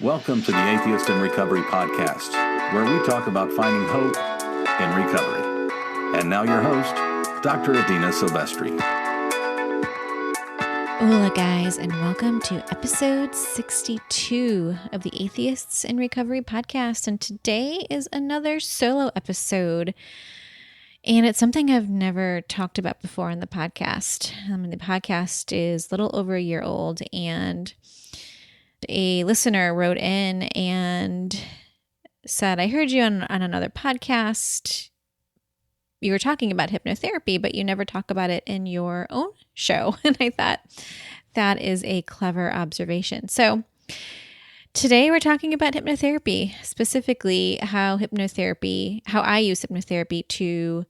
Welcome to the Atheist in Recovery podcast, where we talk about finding hope in recovery. And now your host, Dr. Adina Silvestri. Hola guys, and welcome to episode 62 of the Atheists in Recovery podcast. And today is another solo episode. And it's something I've never talked about before on the podcast. The podcast is a little over a year old, and a listener wrote in and said, I heard you on another podcast. You were talking about hypnotherapy, but you never talk about it in your own show. And I thought that is a clever observation. So today we're talking about hypnotherapy, specifically how I use hypnotherapy to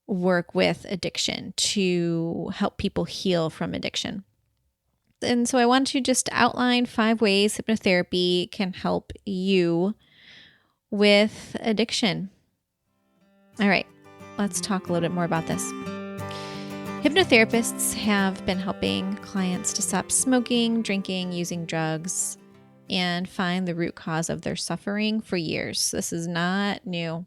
work with addiction, to help people heal from addiction. And so I want to just outline 5 ways hypnotherapy can help you with addiction. All right, let's talk a little bit more about this. Hypnotherapists have been helping clients to stop smoking, drinking, using drugs, and find the root cause of their suffering for years. This is not new.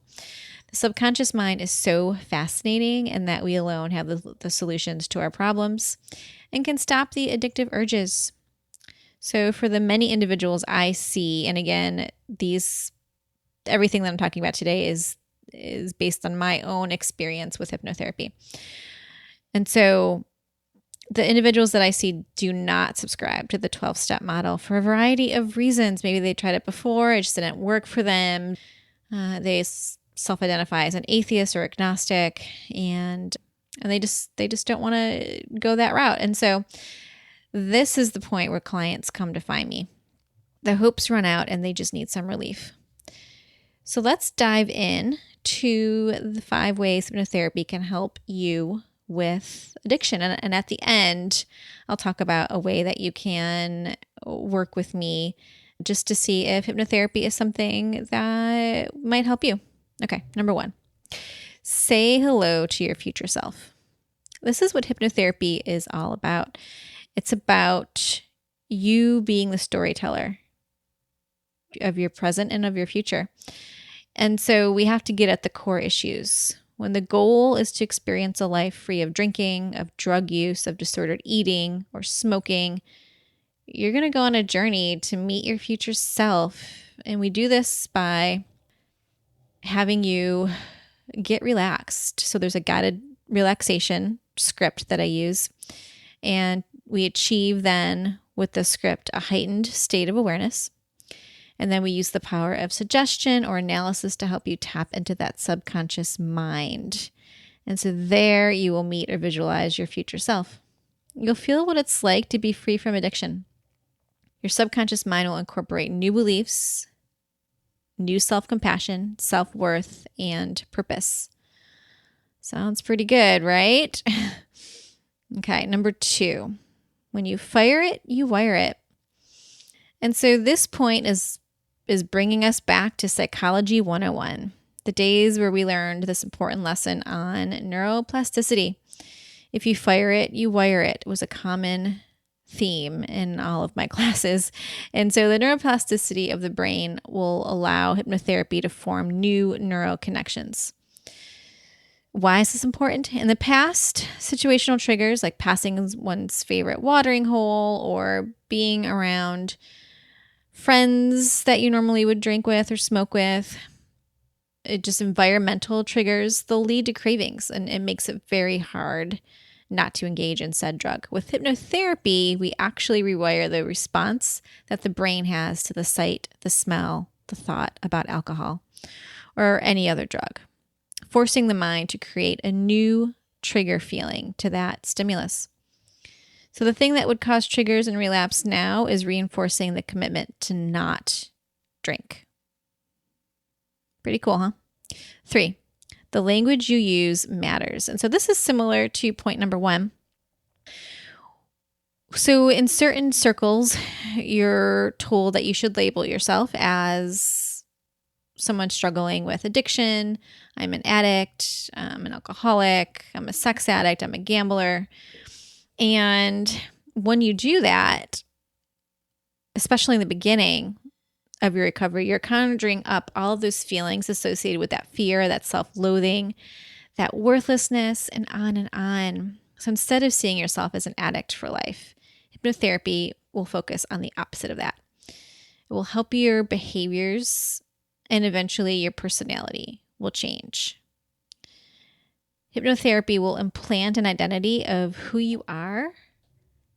The subconscious mind is so fascinating in that we alone have the solutions to our problems and can stop the addictive urges. So for the many individuals I see, and again, everything that I'm talking about today is based on my own experience with hypnotherapy. And so the individuals that I see do not subscribe to the 12-step model for a variety of reasons. Maybe they tried it before, it just didn't work for them. They self-identify as an atheist or agnostic, and they just don't want to go that route. And so this is the point where clients come to find me. Their hopes run out and they just need some relief. So let's dive in to the 5 ways hypnotherapy can help you with addiction. And at the end, I'll talk about a way that you can work with me just to see if hypnotherapy is something that might help you. Okay, number 1. Say hello to your future self. This is what hypnotherapy is all about. It's about you being the storyteller of your present and of your future. And so we have to get at the core issues. When the goal is to experience a life free of drinking, of drug use, of disordered eating, or smoking, you're going to go on a journey to meet your future self. And we do this by having you get relaxed. So there's a guided relaxation script that I use. And we achieve then with the script a heightened state of awareness. And then we use the power of suggestion or analysis to help you tap into that subconscious mind. And so there you will meet or visualize your future self. You'll feel what it's like to be free from addiction. Your subconscious mind will incorporate new beliefs, new self-compassion, self-worth, and purpose. Sounds pretty good, right? Okay, number 2. When you fire it, you wire it. And so this point is bringing us back to Psychology 101, the days where we learned this important lesson on neuroplasticity. If you fire it, you wire it. It was a common theme in all of my classes. And so the neuroplasticity of the brain will allow hypnotherapy to form new neural connections. Why is this important? In the past, situational triggers like passing one's favorite watering hole or being around friends that you normally would drink with or smoke with, just environmental triggers, they'll lead to cravings, and it makes it very hard not to engage in said drug. With hypnotherapy, we actually rewire the response that the brain has to the sight, the smell, the thought about alcohol or any other drug, forcing the mind to create a new trigger feeling to that stimulus. So the thing that would cause triggers and relapse now is reinforcing the commitment to not drink. Pretty cool, huh? 3, the language you use matters. And so this is similar to point number 1. So in certain circles, you're told that you should label yourself as someone struggling with addiction. I'm an addict. I'm an alcoholic. I'm a sex addict. I'm a gambler. And when you do that, especially in the beginning, of your recovery, you're conjuring up all of those feelings associated with that fear, that self-loathing, that worthlessness, and on and on. So instead of seeing yourself as an addict for life, hypnotherapy will focus on the opposite of that. It will help your behaviors, and eventually your personality will change. Hypnotherapy will implant an identity of who you are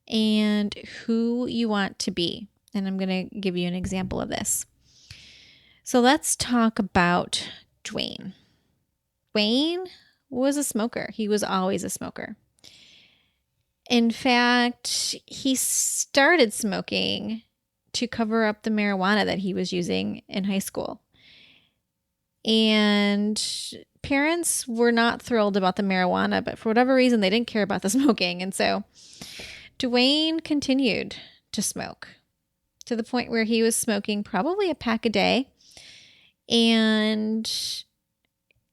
and who you want to be. And I'm going to give you an example of this. So let's talk about Duane. Duane was a smoker. He was always a smoker. In fact, he started smoking to cover up the marijuana that he was using in high school. And parents were not thrilled about the marijuana, but for whatever reason, they didn't care about the smoking. And so Duane continued to smoke to the point where he was smoking probably a pack a day. And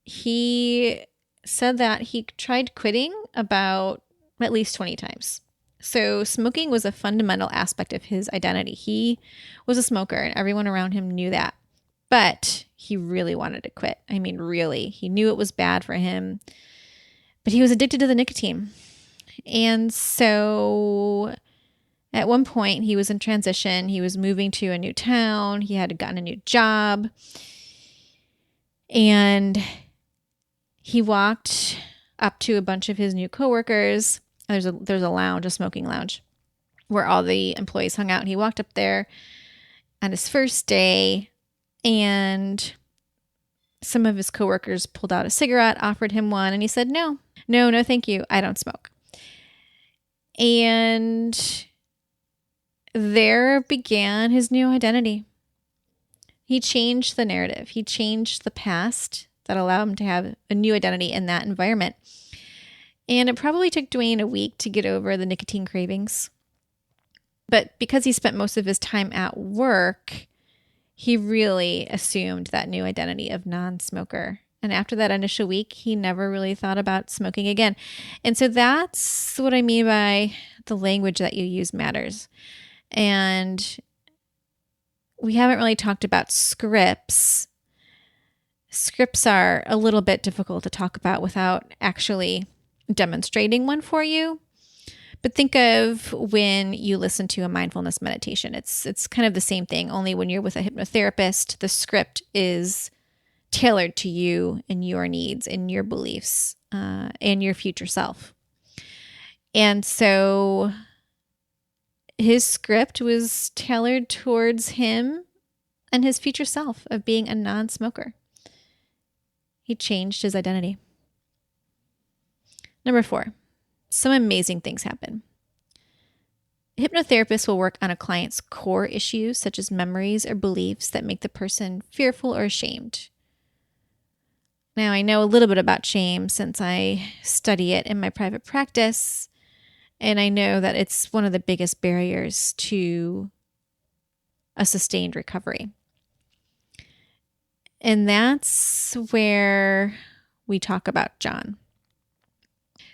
he said that he tried quitting about at least 20 times. So smoking was a fundamental aspect of his identity. He was a smoker and everyone around him knew that. But he really wanted to quit. I mean, really. He knew it was bad for him. But he was addicted to the nicotine. And so at one point, he was in transition. He was moving to a new town. He had gotten a new job. And he walked up to a bunch of his new coworkers. There's a lounge, a smoking lounge, where all the employees hung out. And he walked up there on his first day, and some of his coworkers pulled out a cigarette, offered him one, and he said, no, thank you. I don't smoke. And there began his new identity. He changed the narrative. He changed the past that allowed him to have a new identity in that environment. And it probably took Duane a week to get over the nicotine cravings. But because he spent most of his time at work, he really assumed that new identity of non-smoker. And after that initial week, he never really thought about smoking again. And so that's what I mean by the language that you use matters. And we haven't really talked about scripts. Scripts are a little bit difficult to talk about without actually demonstrating one for you. But think of when you listen to a mindfulness meditation. It's kind of the same thing, only when you're with a hypnotherapist, the script is tailored to you and your needs and your beliefs and your future self. And so his script was tailored towards him and his future self of being a non-smoker. He changed his identity. Number 4, some amazing things happen. Hypnotherapists will work on a client's core issues, such as memories or beliefs that make the person fearful or ashamed. Now, I know a little bit about shame since I study it in my private practice, and I know that it's one of the biggest barriers to a sustained recovery. And that's where we talk about John.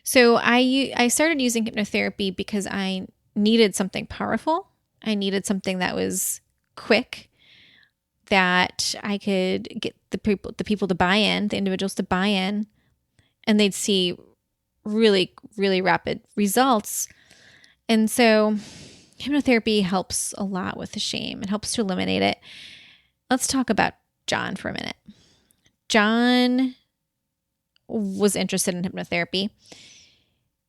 So I started using hypnotherapy because I needed something powerful. I needed something that was quick, that I could get the people to buy in, the individuals to buy in, and they'd see really, really rapid results. And so hypnotherapy helps a lot with the shame. It helps to eliminate it. Let's talk about John for a minute. John was interested in hypnotherapy.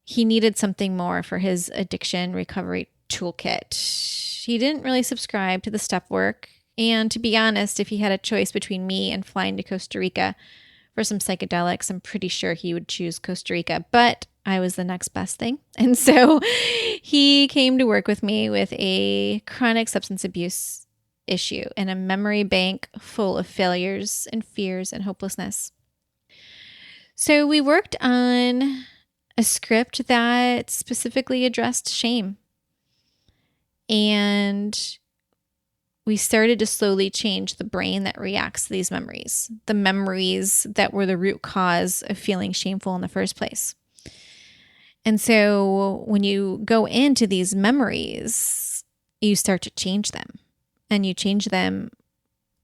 He needed something more for his addiction recovery toolkit. He didn't really subscribe to the step work. And to be honest, if he had a choice between me and flying to Costa Rica for some psychedelics, I'm pretty sure he would choose Costa Rica. But I was the next best thing. And so he came to work with me with a chronic substance abuse issue and a memory bank full of failures and fears and hopelessness. So we worked on a script that specifically addressed shame. And we started to slowly change the brain that reacts to these memories, the memories that were the root cause of feeling shameful in the first place. And so when you go into these memories, you start to change them. And you change them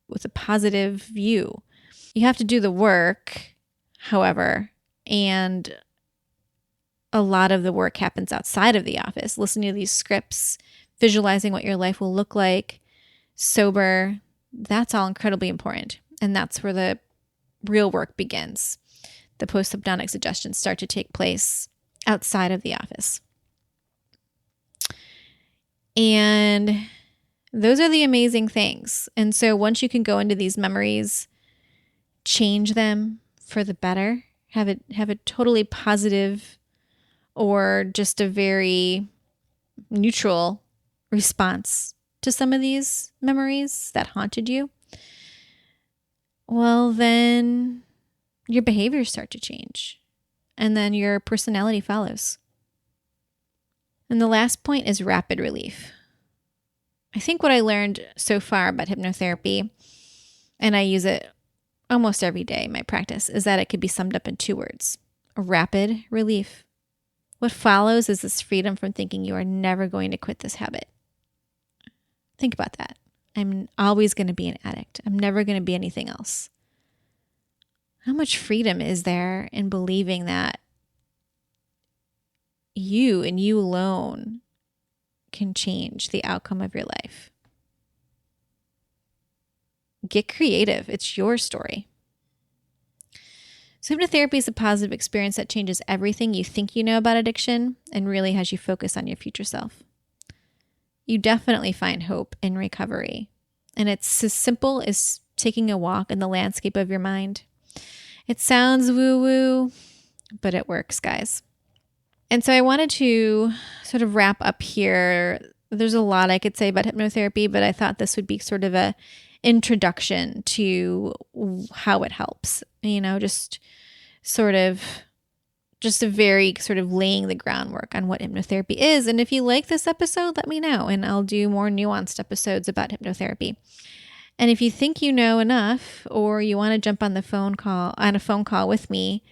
with a positive view. You have to do the work, however, and a lot of the work happens outside of the office, listening to these scripts, visualizing what your life will look like, sober. That's all incredibly important. And that's where the real work begins. The post-hypnotic suggestions start to take place outside of the office. And those are the amazing things. And so once you can go into these memories, change them for the better, have a totally positive or just a very neutral response to some of these memories that haunted you, well, then your behaviors start to change, and then your personality follows. And the last point is rapid relief. I think what I learned so far about hypnotherapy, and I use it almost every day in my practice, is that it could be summed up in 2 words: rapid relief. What follows is this freedom from thinking you are never going to quit this habit. Think about that. I'm always going to be an addict. I'm never going to be anything else. How much freedom is there in believing that you and you alone can change the outcome of your life? Get creative. It's your story. So hypnotherapy is a positive experience that changes everything you think you know about addiction and really has you focus on your future self. You definitely find hope in recovery. And it's as simple as taking a walk in the landscape of your mind. It sounds woo-woo, but it works, guys. And so I wanted to sort of wrap up here. There's a lot I could say about hypnotherapy, but I thought this would be sort of a introduction to how it helps. Just a very sort of laying the groundwork on what hypnotherapy is. And if you like this episode, let me know, and I'll do more nuanced episodes about hypnotherapy. And if you think you know enough, or you want to jump on a phone call with me,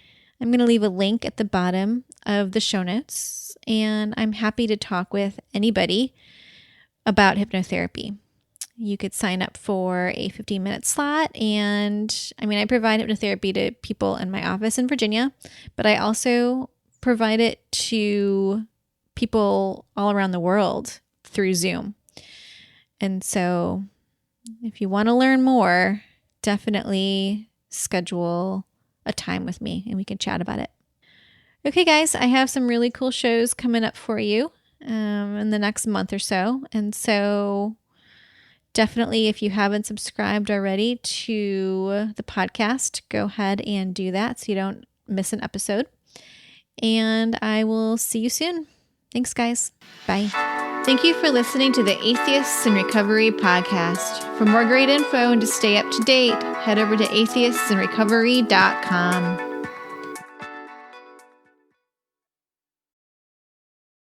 I'm going to leave a link at the bottom of the show notes, and I'm happy to talk with anybody about hypnotherapy. You could sign up for a 15-minute slot, and I provide hypnotherapy to people in my office in Virginia, but I also provide it to people all around the world through Zoom. And so if you want to learn more, definitely schedule a time with me and we can chat about it. Okay, guys, I have some really cool shows coming up for you in the next month or so. And so definitely, if you haven't subscribed already to the podcast, go ahead and do that so you don't miss an episode. And I will see you soon. Thanks, guys. Bye. Thank you for listening to the Atheists in Recovery podcast. For more great info and to stay up to date, head over to atheistsandrecovery.com.